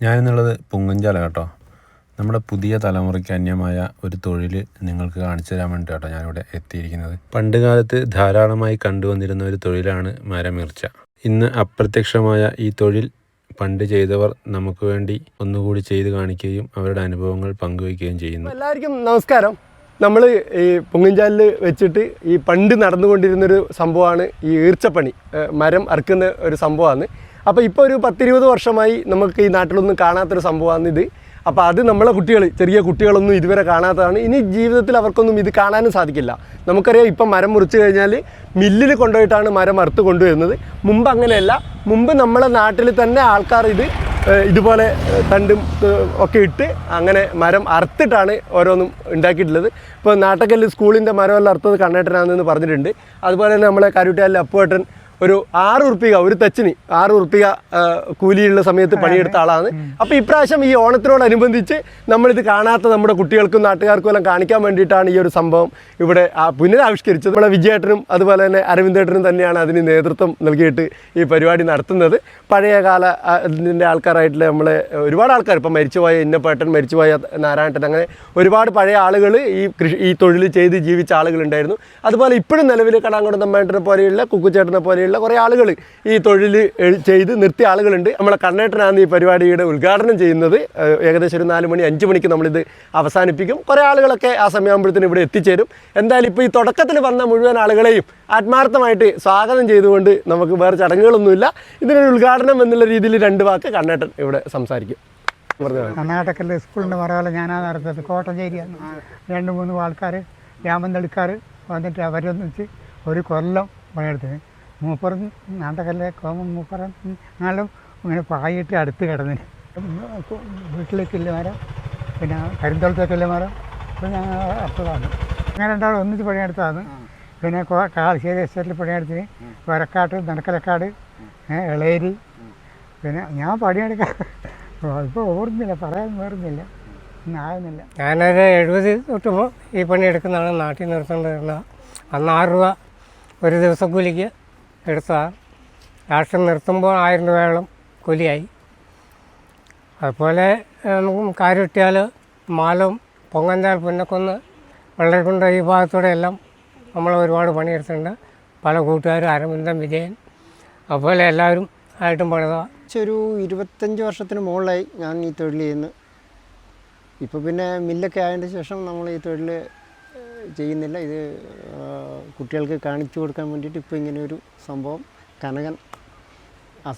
ഞാനെന്നുള്ളത് പുങ്ങഞ്ചാല കേട്ടോ. നമ്മുടെ പുതിയ തലമുറയ്ക്ക് അന്യമായ ഒരു തൊഴിൽ നിങ്ങൾക്ക് കാണിച്ചു തരാൻ വേണ്ടി കേട്ടോ ഞാനിവിടെ എത്തിയിരിക്കുന്നത്. പണ്ട് കാലത്ത് ധാരാളമായി കണ്ടുവന്നിരുന്ന ഒരു തൊഴിലാണ് മരമുറിച്ച. ഇന്ന് അപ്രത്യക്ഷമായ ഈ തൊഴിൽ പണ്ട് ചെയ്തവർ നമുക്ക് വേണ്ടി ഒന്നുകൂടി ചെയ്ത് കാണിക്കുകയും അവരുടെ അനുഭവങ്ങൾ പങ്കുവയ്ക്കുകയും ചെയ്യുന്നു. എല്ലാവർക്കും നമസ്കാരം. നമ്മൾ ഈ പുങ്ങഞ്ചാലിൽ വെച്ചിട്ട് ഈ പണ്ട് നടന്നുകൊണ്ടിരുന്നൊരു സംഭവമാണ് ഈ ഈർച്ചപ്പണി, മരം അറുക്കുന്ന ഒരു സംഭവമാണ്. അപ്പോൾ ഇപ്പോൾ ഒരു 10-20 വർഷമായി നമുക്ക് ഈ നാട്ടിലൊന്നും കാണാത്തൊരു സംഭവമാണ് ഇത്. അപ്പോൾ അത് നമ്മളെ കുട്ടികൾ, ചെറിയ കുട്ടികളൊന്നും ഇതുവരെ കാണാത്തതാണ്. ഇനി ജീവിതത്തിൽ അവർക്കൊന്നും ഇത് കാണാനും സാധിക്കില്ല. നമുക്കറിയാം, ഇപ്പം മരം മുറിച്ച് കഴിഞ്ഞാൽ മില്ലിൽ കൊണ്ടുപോയിട്ടാണ് മരം അറുത്ത് കൊണ്ടുവരുന്നത്. മുമ്പ് അങ്ങനെയല്ല. മുമ്പ് നമ്മളെ നാട്ടിൽ തന്നെ ആൾക്കാർ ഇതുപോലെ തണ്ടും ഒക്കെ ഇട്ട് അങ്ങനെ മരം അറുത്തിട്ടാണ് ഓരോന്നും ഉണ്ടാക്കിയിട്ടുള്ളത്. ഇപ്പോൾ നാട്ടക്കല്ല് സ്കൂളിൻ്റെ മരമെല്ലാം അറുത്തത് കണ്ണേട്ടനാണെന്ന് പറഞ്ഞിട്ടുണ്ട്. അതുപോലെ തന്നെ നമ്മളെ കരുട്ടിയാലിലെ അപ്പുവേട്ടൻ ഒരു 6 ഉറുപ്പിക, ഒരു തെച്ചിന് 6 ഉറുപ്പിക കൂലിയുള്ള സമയത്ത് പണിയെടുത്ത ആളാണ്. അപ്പോൾ ഇപ്രാവശ്യം ഈ ഓണത്തിനോടനുബന്ധിച്ച് നമ്മളിത് കാണാത്ത നമ്മുടെ കുട്ടികൾക്കും നാട്ടുകാർക്കും എല്ലാം കാണിക്കാൻ വേണ്ടിയിട്ടാണ് ഈ ഒരു സംഭവം ഇവിടെ പുനരാവിഷ്കരിച്ചത്. നമ്മളെ വിജയേട്ടനും അതുപോലെ തന്നെ അരവിന്ദേട്ടനും തന്നെയാണ് അതിന് നേതൃത്വം നൽകിയിട്ട് ഈ പരിപാടി നടത്തുന്നത്. പഴയകാല ഇതിൻ്റെ ആൾക്കാരായിട്ടുള്ള നമ്മളെ ഒരുപാട് ആൾക്കാർ, ഇപ്പം മരിച്ചുപോയ ഇന്നപ്പേട്ടൻ, മരിച്ചുപോയ നാരായണൻ, അങ്ങനെ ഒരുപാട് പഴയ ആളുകൾ ഈ തൊഴിൽ ചെയ്ത് ജീവിച്ച ആളുകളുണ്ടായിരുന്നു. അതുപോലെ ഇപ്പോഴും നിലവിൽ കടാങ്കോടൻ തമ്മേട്ടനെ പോലെയുള്ള, കുക്കുച്ചേട്ടനെ പോലെയുള്ള കുറേ ആളുകൾ ഈ തൊഴിൽ ചെയ്ത് നിർത്തിയ ആളുകളുണ്ട്. നമ്മളെ കണ്ണേട്ടനാണ് ഈ പരിപാടിയുടെ ഉദ്ഘാടനം ചെയ്യുന്നത്. ഏകദേശം ഒരു 4 മണി 5 മണിക്ക് നമ്മളിത് അവസാനിപ്പിക്കും. കുറേ ആളുകളൊക്കെ ആ സമയമാകുമ്പോഴത്തേനും ഇവിടെ എത്തിച്ചേരും. എന്തായാലും ഇപ്പോൾ ഈ തുടക്കത്തിൽ വന്ന മുഴുവൻ ആളുകളെയും ആത്മാർത്ഥമായിട്ട് സ്വാഗതം ചെയ്തുകൊണ്ട് നമുക്ക് വേറെ ചടങ്ങുകളൊന്നുമില്ല. ഇതിനൊരു ഉദ്ഘാടനം എന്നുള്ള രീതിയിൽ 2 വാക്ക് കണ്ണേട്ടൻ ഇവിടെ സംസാരിക്കും. കർണാടകയിലെ സ്കൂളിൻ്റെ മറവല്ല ഞാനാണ് നടത്തുന്നത്. കോട്ടഞ്ചേരിയാണ്. 2-3 ആൾക്കാർ രാമന്തളിക്കാർ വന്നിട്ട് അവരൊന്നിച്ച് ഒരു കൊല്ലം പണിയെടുത്തത്. മൂപ്പറും നാട്ടക്കല്ലെ കോമൻ മൂപ്പറും നാളും ഇങ്ങനെ പായിട്ട് അടുത്ത് കിടന്നിന്. വീട്ടിലേക്കില്ല മരം, പിന്നെ കരിന്തോളത്തേക്കില്ല മരം. അപ്പോൾ ഞാൻ അപ്പോഴാണ് അങ്ങനെ 2 ആൾ ഒന്നിച്ച് പണിയെടുത്തതാണ്. പിന്നെ കാളശ്ശേരി എസ്റ്റേറ്റിൽ പണിയെടുത്തിന്, വരക്കാട്ട്, നടക്കലക്കാട്, ഇളേരി. പിന്നെ ഞാൻ പണിയെടുക്കാൻ ഇപ്പോൾ ഓർമ്മയില്ല, പറയാൻ ഓർമ്മയില്ല, ഒന്നും ആകുന്നില്ല. ഞാനൊരു 70 തൊട്ട് ഈ പണിയെടുക്കുന്നതാണ്. നാട്ടിൽ നിർത്തേണ്ടത് അന്ന് 6 രൂപ ഒരു ദിവസം കൂലിക്ക് എടുത്തതാണ്. രാഷ്ട്രം നിർത്തുമ്പോൾ 1000 രൂപയോളം കൂലിയായി. അതുപോലെ നമുക്ക് കാരുട്ടിയാൽ, മാലം, പൊങ്ങഞ്ചാൽ, പുന്നക്കുന്ന്, വെള്ളരിക്കുണ്ട് ഈ ഭാഗത്തൂടെ എല്ലാം നമ്മൾ ഒരുപാട് പണിയെടുത്തിട്ടുണ്ട്. പല കൂട്ടുകാരും, അരവിന്ദൻ, വിജയൻ, അതുപോലെ എല്ലാവരും ആയിട്ടും പണിതാണ്. ഒരു 25 വർഷത്തിന് മുകളിലായി ഞാൻ ഈ തൊഴിൽ ചെയ്യുന്നു. ഇപ്പോൾ പിന്നെ മില്ലൊക്കെ ആയതിന് ശേഷം നമ്മൾ ഈ തൊഴിൽ ചെയ്യുന്നില്ല. ഇത് കുട്ടികൾക്ക് കാണിച്ചു കൊടുക്കാൻ വേണ്ടിയിട്ട് ഇപ്പോൾ ഇങ്ങനെയൊരു സംഭവം കനകൻ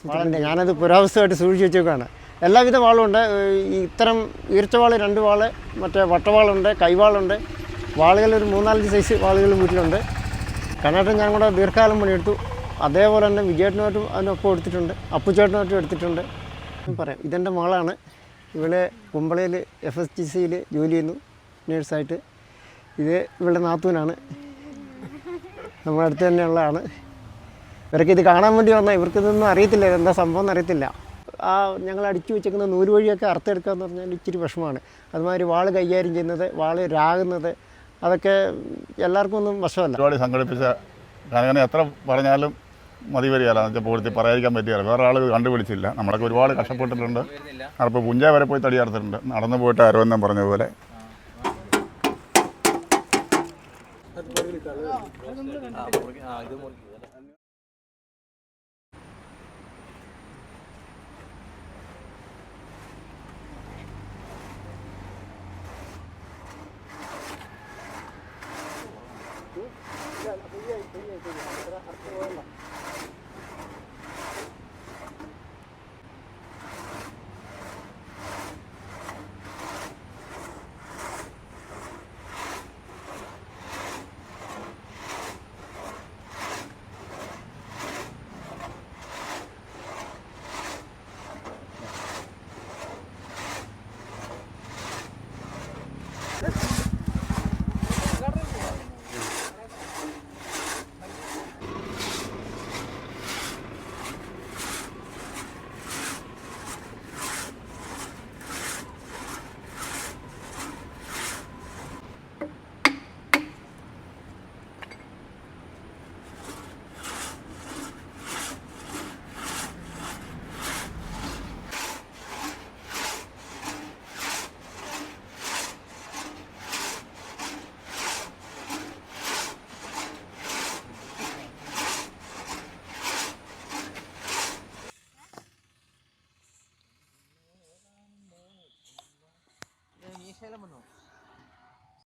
വാളുണ്ട്. ഞാനത് പുരാവസ്ഥയായിട്ട് സൂക്ഷിച്ച് വെച്ചേക്കാണ്. എല്ലാവിധ വാളുണ്ട്. ഇത്തരം ഈർച്ചവാൾ 2 വാൾ, മറ്റേ വട്ടവാളുണ്ട്, കൈവാളുണ്ട്. വാളുകൾ ഒരു 3-4 സൈസ് വാളുകൾ വീട്ടിലുണ്ട്. കണ്ണേട്ടൻ ഞാൻ കൂടെ ദീർഘകാലം പണിയെടുത്തു. അതേപോലെ തന്നെ വിജയേട്ടനുമായിട്ടും അതിനൊപ്പം എടുത്തിട്ടുണ്ട്, അപ്പുച്ചേട്ടനുമായിട്ടും എടുത്തിട്ടുണ്ട്. പറയാം, ഇതെൻ്റെ മകളാണ്. ഇവിടെ കുമ്പളയിൽ FSTCയിൽ ജോലി ചെയ്യുന്നു നേഴ്സായിട്ട്. ഇത് ഇവളുടെ നാത്തൂനാണ്, നമ്മുടെ അടുത്ത് തന്നെയുള്ളതാണ്. ഇവർക്ക് ഇത് കാണാൻ വേണ്ടി വന്നാൽ ഇവർക്കിതൊന്നും അറിയത്തില്ല, എന്താ സംഭവം എന്നറിയത്തില്ല. ഞങ്ങൾ അടിച്ചു വെച്ചേക്കുന്ന നൂല് വഴിയൊക്കെ അറുത്തെടുക്കുക എന്ന് പറഞ്ഞാൽ ഇച്ചിരി വിഷമമാണ്. അതുമാതിരി വാള് കൈകാര്യം ചെയ്യുന്നത്, വാള് രാകുന്നത്, അതൊക്കെ എല്ലാവർക്കും ഒന്നും വശമല്ല. പരിപാടി സംഘടിപ്പിച്ച കനകനെ എത്ര പറഞ്ഞാലും മതി വരികയല്ല. എന്ന് വെച്ചാൽ പൂർത്തി പറയാതിരിക്കാൻ പറ്റിയല്ല. വേറെ ആൾ കണ്ടുപിടിച്ചില്ല. നമ്മളൊക്കെ ഒരുപാട് കഷ്ടപ്പെട്ടിട്ടുണ്ട്. അപ്പോൾ പുഞ്ച വരെ പോയി തടി അറുത്തിട്ടുണ്ട്. നടന്നു പോയിട്ട് അരവന്നം പറഞ്ഞതുപോലെ. ശേലം വന്നോ?